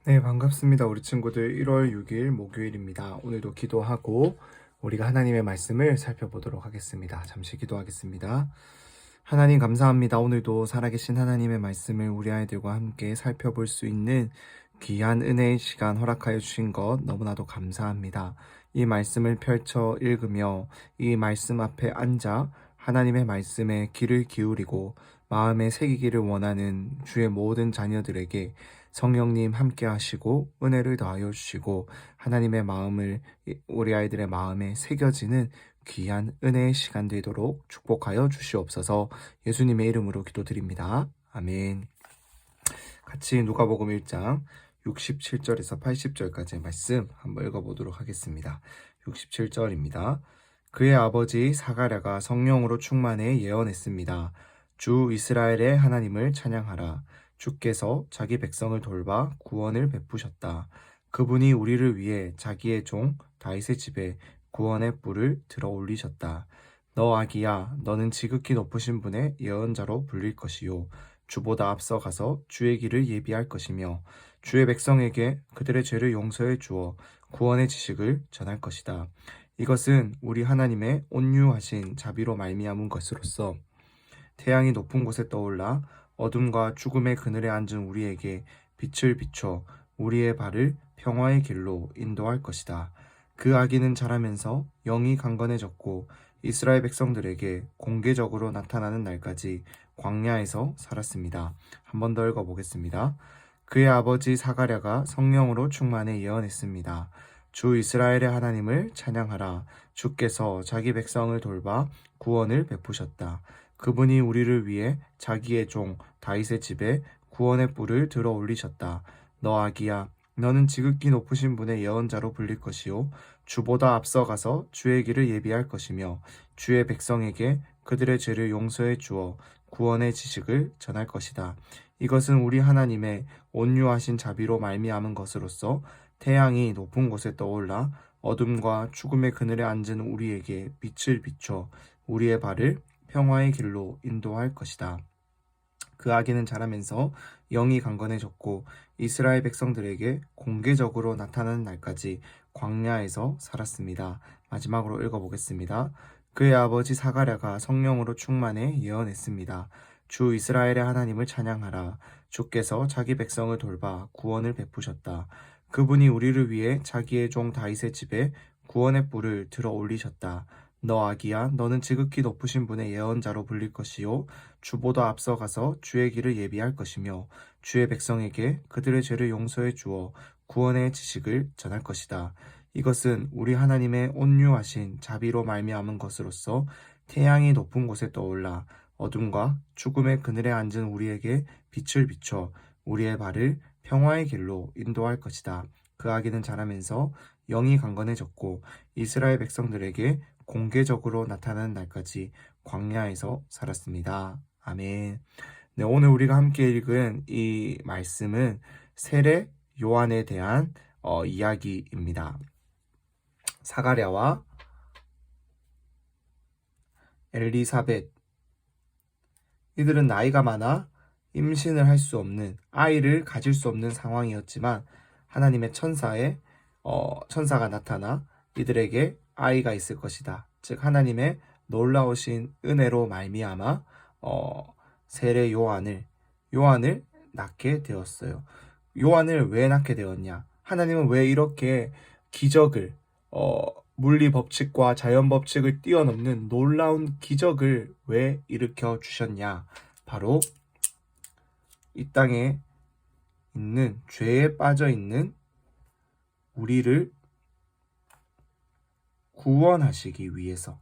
네, 반갑습니다. 우리 친구들 1월 6일 목요일입니다. 오늘도 기도하고 우리가 하나님의 말씀을 살펴보도록 하겠습니다. 잠시 기도하겠습니다. 하나님 감사합니다. 오늘도 살아계신 하나님의 말씀을 우리 아이들과 함께 살펴볼 수 있는 귀한 은혜의 시간 허락하여 주신 것 너무나도 감사합니다. 이 말씀을 펼쳐 읽으며 이 말씀 앞에 앉아 하나님의 말씀에 귀를 기울이고 마음에 새기기를 원하는 주의 모든 자녀들에게 성령님 함께 하시고 은혜를 더하여 주시고 하나님의 마음을 우리 아이들의 마음에 새겨지는 귀한 은혜의 시간 되도록 축복하여 주시옵소서. 예수님의 이름으로 기도드립니다. 아멘. 같이 누가복음 1장 67절에서 80절까지의 말씀 한번 읽어보도록 하겠습니다. 67절입니다. 그의 아버지 사가랴가 성령으로 충만해 예언했습니다. 주 이스라엘의 하나님을 찬양하라. 주께서 자기 백성을 돌봐 구원을 베푸셨다. 그분이 우리를 위해 자기의 종 다윗의 집에 구원의 뿔을 들어 올리셨다. 너 아기야, 너는 지극히 높으신 분의 예언자로 불릴 것이요 주보다 앞서가서 주의 길을 예비할 것이며 주의 백성에게 그들의 죄를 용서해 주어 구원의 지식을 전할 것이다. 이것은 우리 하나님의 온유하신 자비로 말미암은 것으로서 태양이 높은 곳에 떠올라 어둠과 죽음의 그늘에 앉은 우리에게 빛을 비춰 우리의 발을 평화의 길로 인도할 것이다. 그 아기는 자라면서 영이 강건해졌고 이스라엘 백성들에게 공개적으로 나타나는 날까지 광야에서 살았습니다. 한 번 더 읽어보겠습니다. 그의 아버지 사가랴가 성령으로 충만해 예언했습니다. 주 이스라엘의 하나님을 찬양하라. 주께서 자기 백성을 돌봐 구원을 베푸셨다. 그분이 우리를 위해 자기의 종 다윗의 집에 구원의 뿔을 들어 올리셨다. 너 아기야, 너는 지극히 높으신 분의 예언자로 불릴 것이요 주보다 앞서가서 주의 길을 예비할 것이며 주의 백성에게 그들의 죄를 용서해 주어 구원의 지식을 전할 것이다. 이것은 우리 하나님의 온유하신 자비로 말미암은 것으로서 태양이 높은 곳에 떠올라 어둠과 죽음의 그늘에 앉은 우리에게 빛을 비춰 우리의 발을 평화의 길로 인도할 것이다. 그 아기는 자라면서 영이 강건해졌고 이스라엘 백성들에게 공개적으로 나타나는 날까지 광야에서 살았습니다. 마지막으로 읽어보겠습니다. 그의 아버지 사가랴가 성령으로 충만해 예언했습니다. 주 이스라엘의 하나님을 찬양하라. 주께서 자기 백성을 돌봐 구원을 베푸셨다. 그분이 우리를 위해 자기의 종 다윗의 집에 구원의 뿔을 들어 올리셨다. 너 아기야, 너는 지극히 높으신 분의 예언자로 불릴 것이요 주보다 앞서가서 주의 길을 예비할 것이며 주의 백성에게 그들의 죄를 용서해 주어 구원의 지식을 전할 것이다. 이것은 우리 하나님의 온유하신 자비로 말미암은 것으로서 태양이 높은 곳에 떠올라 어둠과 죽음의 그늘에 앉은 우리에게 빛을 비춰 우리의 발을 평화의 길로 인도할 것이다. 그 아기는 자라면서 영이 강건해졌고 이스라엘 백성들에게 공개적으로 나타나는 날까지 광야에서 살았습니다. 아멘. 네, 오늘 우리가 함께 읽은 이 말씀은 세례 요한에 대한 이야기입니다. 사가랴와 엘리사벳, 이들은 나이가 많아 임신을 할 수 없는, 아이를 가질 수 없는 상황이었지만 하나님의 천사가 나타나 이들에게 아이가 있을 것이다. 즉 하나님의 놀라우신 은혜로 말미암아 세례 요한을 낳게 되었어요. 요한을 왜 낳게 되었냐? 하나님은 왜 이렇게 기적을 물리 법칙과 자연 법칙을 뛰어넘는 놀라운 기적을 왜 일으켜 주셨냐? 바로 이 땅에 있는 죄에 빠져 있는 우리를 구원하시기 위해서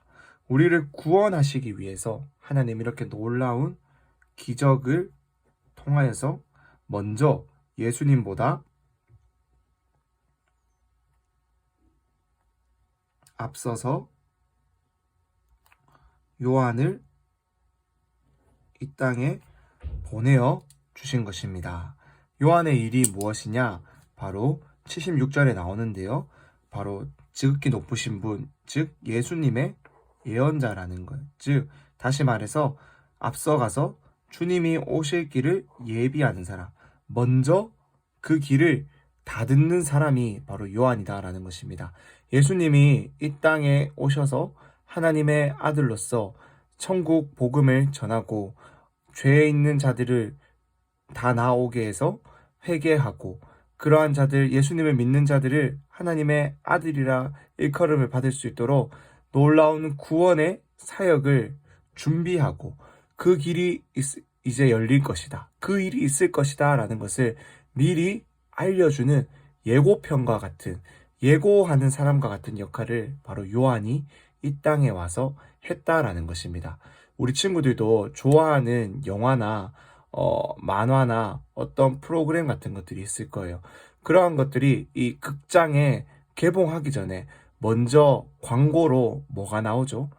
하나님 이렇게 놀라운 기적을 통하여서 먼저 예수님보다 앞서서 요한을 이 땅에 보내어 주신 것입니다. 요한의 일이 무엇이냐? 바로 76절에 나오는데요. 바로 지극히 높으신 분, 즉 예수님의 예언자라는 거예요. 즉 다시 말해서 앞서가서 주님이 오실 길을 예비하는 사람, 먼저 그 길을 다 듣는 사람이 바로 요한이다라는 것입니다. 예수님이 이 땅에 오셔서 하나님의 아들로서 천국 복음을 전하고 죄에 있는 자들을 다 나오게 해서 회개하고 그러한 자들, 예수님을 믿는 자들을 하나님의 아들이라 일컬음을 받을 수 있도록 놀라운 구원의 사역을 준비하고 그 길이 이제 열릴 것이다. 그 일이 있을 것이다 라는 것을 미리 알려주는 예고편과 같은, 예고하는 사람과 같은 역할을 바로 요한이 이 땅에 와서 했다라는 것입니다. 우리 친구들도 좋아하는 영화나 만화나 어떤 프로그램 같은 것들이 있을 거예요. 그러한 것들이 이 극장에 개봉하기 전에 먼저 광고로 뭐가 나오죠?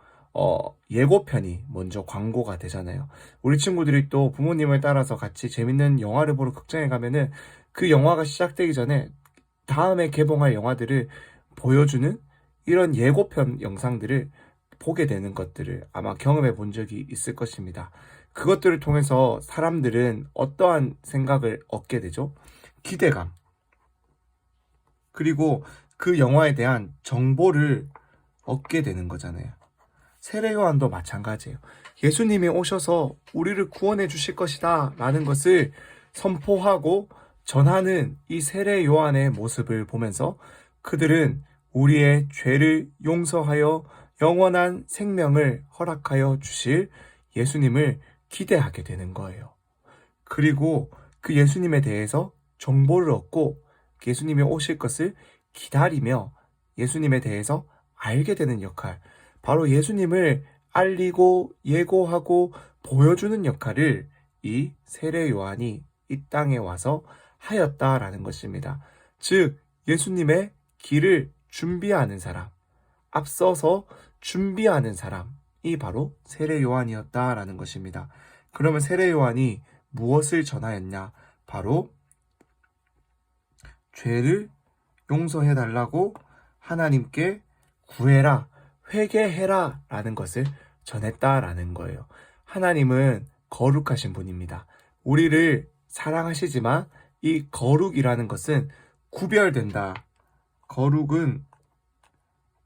예고편이 먼저 광고가 되잖아요. 우리 친구들이 또 부모님을 따라서 같이 재밌는 영화를 보러 극장에 가면은 그 영화가 시작되기 전에 다음에 개봉할 영화들을 보여주는 이런 예고편 영상들을 보게 되는 것들을 아마 경험해 본 적이 있을 것입니다. 그것들을 통해서 사람들은 어떠한 생각을 얻게 되죠? 기대감. 그리고 그 영화에 대한 정보를 얻게 되는 거잖아요. 세례 요한도 마찬가지예요. 예수님이 오셔서 우리를 구원해 주실 것이다 라는 것을 선포하고 전하는 이 세례 요한의 모습을 보면서 그들은 우리의 죄를 용서하여 영원한 생명을 허락하여 주실 예수님을 기대하게 되는 거예요. 그리고 그 예수님에 대해서 정보를 얻고 예수님이 오실 것을 기다리며 예수님에 대해서 알게 되는 역할, 바로 예수님을 알리고 예고하고 보여주는 역할을 이 세례 요한이 이 땅에 와서 하였다라는 것입니다. 즉 예수님의 길을 준비하는 사람, 앞서서 준비하는 사람이 바로 세례 요한이었다라는 것입니다. 그러면 세례 요한이 무엇을 전하였냐? 바로 죄를 용서해 달라고 하나님께 구해라, 회개해라 라는 것을 전했다라는 거예요. 하나님은 거룩하신 분입니다. 우리를 사랑하시지만 이 거룩이라는 것은 구별된다. 거룩은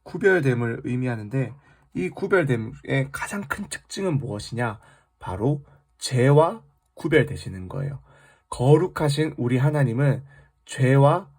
구별됨을 의미하는데 이 구별됨의 가장 큰 특징은 무엇이냐? 바로 죄와 구별되시는 거예요. 거룩하신 우리 하나님은 죄와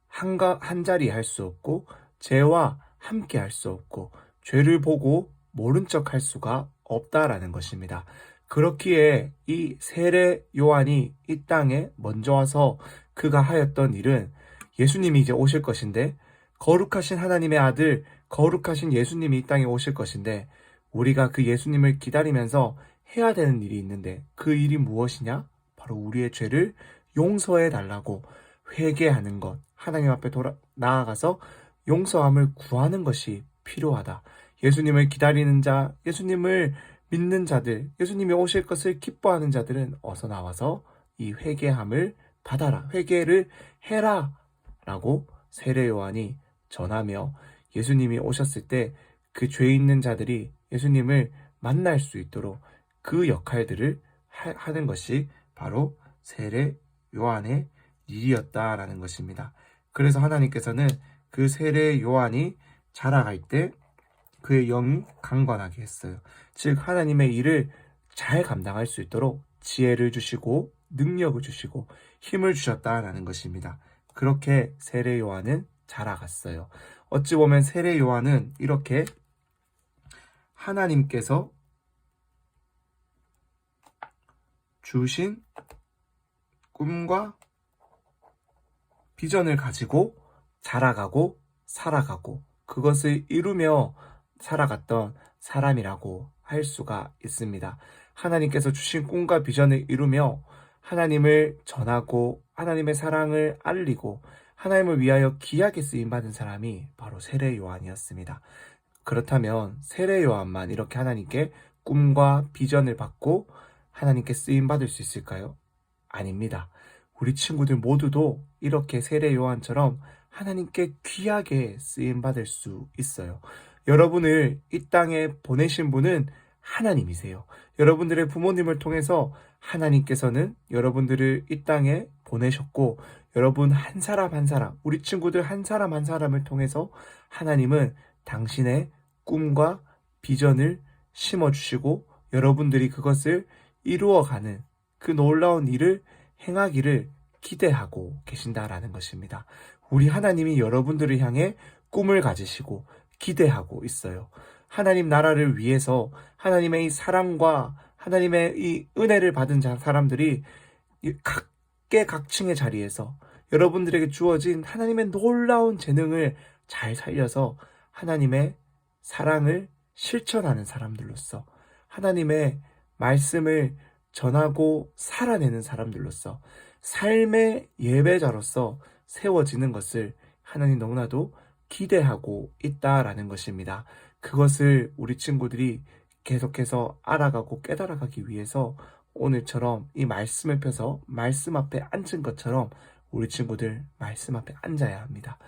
한 자리 할 수 없고 죄와 함께 할 수 없고 죄를 보고 모른 척 할 수가 없다라는 것입니다. 그렇기에 이 세례 요한이 이 땅에 먼저 와서 그가 하였던 일은 예수님이 이제 오실 것인데 거룩하신 하나님의 아들, 거룩하신 예수님이 이 땅에 오실 것인데 우리가 그 예수님을 기다리면서 해야 되는 일이 있는데 그 일이 무엇이냐? 바로 우리의 죄를 용서해 달라고 회개하는 것, 하나님 앞에 나아가서 용서함을 구하는 것이 필요하다. 예수님을 기다리는 자, 예수님을 믿는 자들, 예수님이 오실 것을 기뻐하는 자들은 어서 나와서 이 회개함을 받아라, 회개를 해라 라고 세례 요한이 전하며 예수님이 오셨을 때 그 죄 있는 자들이 예수님을 만날 수 있도록 그 역할들을 하는 것이 바로 세례 요한의 일이었다라는 것입니다. 그래서 하나님께서는 그 세례 요한이 자라갈 때 그의 영이 강건하게 했어요. 즉 하나님의 일을 잘 감당할 수 있도록 지혜를 주시고 능력을 주시고 힘을 주셨다라는 것입니다. 그렇게 세례 요한은 자라갔어요. 어찌 보면 세례 요한은 이렇게 하나님께서 주신 꿈과 비전을 가지고 자라가고 살아가고 그것을 이루며 살아갔던 사람이라고 할 수가 있습니다. 하나님께서 주신 꿈과 비전을 이루며 하나님을 전하고 하나님의 사랑을 알리고 하나님을 위하여 귀하게 쓰임받은 사람이 바로 세례 요한이었습니다. 그렇다면 세례 요한만 이렇게 하나님께 꿈과 비전을 받고 하나님께 쓰임받을 수 있을까요? 아닙니다. 우리 친구들 모두도 이렇게 세례 요한처럼 하나님께 귀하게 쓰임받을 수 있어요. 여러분을 이 땅에 보내신 분은 하나님이세요. 여러분들의 부모님을 통해서 하나님께서는 여러분들을 이 땅에 보내셨고 여러분 한 사람 한 사람, 우리 친구들 한 사람 한 사람을 통해서 하나님은 당신의 꿈과 비전을 심어주시고 여러분들이 그것을 이루어가는 그 놀라운 일을 행하기를 기대하고 계신다라는 것입니다. 우리 하나님이 여러분들을 향해 꿈을 가지시고 기대하고 있어요. 하나님 나라를 위해서 하나님의 이 사랑과 하나님의 이 은혜를 받은 사람들이 각계각층의 자리에서 여러분들에게 주어진 하나님의 놀라운 재능을 잘 살려서 하나님의 사랑을 실천하는 사람들로서 하나님의 말씀을 전하고 살아내는 사람들로서 삶의 예배자로서 세워지는 것을 하나님 너무나도 기대하고 있다라는 것입니다. 그것을 우리 친구들이 계속해서 알아가고 깨달아가기 위해서 오늘처럼 이 말씀을 펴서 말씀 앞에 앉은 것처럼 우리 친구들 말씀 앞에 앉아야 합니다.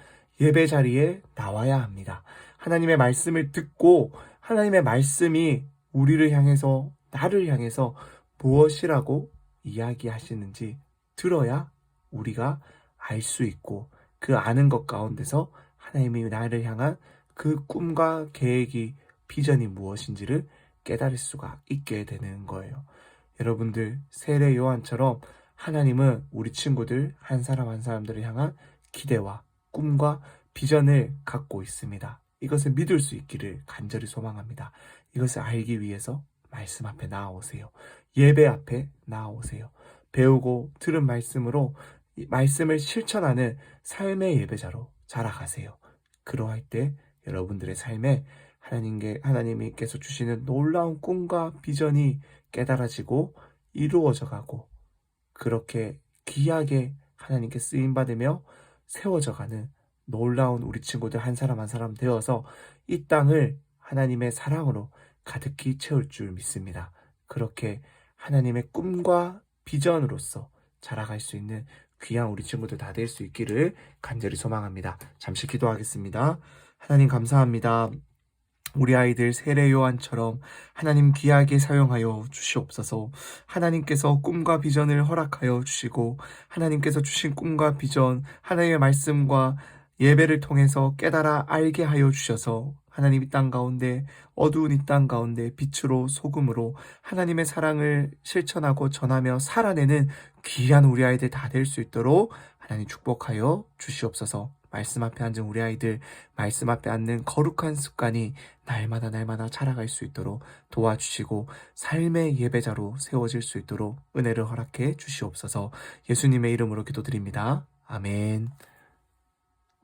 예배 자리에 나와야 합니다. 하나님의 말씀을 듣고 하나님의 말씀이 우리를 향해서 나를 향해서 무엇이라고 이야기하시는지 들어야 우리가 알 수 있고 그 아는 것 가운데서 하나님이 나를 향한 그 꿈과 계획이 비전이 무엇인지를 깨달을 수가 있게 되는 거예요. 여러분들 세례 요한처럼 하나님은 우리 친구들 한 사람 한 사람들을 향한 기대와 꿈과 비전을 갖고 있습니다. 이것을 믿을 수 있기를 간절히 소망합니다. 이것을 알기 위해서 말씀 앞에 나아오세요. 예배 앞에 나아오세요. 배우고 들은 말씀으로 말씀을 실천하는 삶의 예배자로 자라가세요. 그러할 때 여러분들의 삶에 하나님께서 주시는 놀라운 꿈과 비전이 깨달아지고 이루어져 가고 그렇게 귀하게 하나님께 쓰임받으며 세워져 가는 놀라운 우리 친구들 한 사람 한 사람 되어서 이 땅을 하나님의 사랑으로 가득히 채울 줄 믿습니다. 그렇게 하나님의 꿈과 비전으로서 자라갈 수 있는 귀한 우리 친구들 다 될 수 있기를 간절히 소망합니다. 잠시 기도하겠습니다. 하나님 감사합니다. 우리 아이들 세례 요한처럼 하나님 귀하게 사용하여 주시옵소서. 하나님께서 꿈과 비전을 허락하여 주시고 하나님께서 주신 꿈과 비전, 하나님의 말씀과 예배를 통해서 깨달아 알게 하여 주셔서 하나님 이 땅 가운데 어두운 이 땅 가운데 빛으로 소금으로 하나님의 사랑을 실천하고 전하며 살아내는 귀한 우리 아이들 다 될 수 있도록 하나님 축복하여 주시옵소서. 말씀 앞에 앉은 우리 아이들 말씀 앞에 앉는 거룩한 습관이 날마다 자라갈 수 있도록 도와주시고 삶의 예배자로 세워질 수 있도록 은혜를 허락해 주시옵소서. 예수님의 이름으로 기도드립니다. 아멘.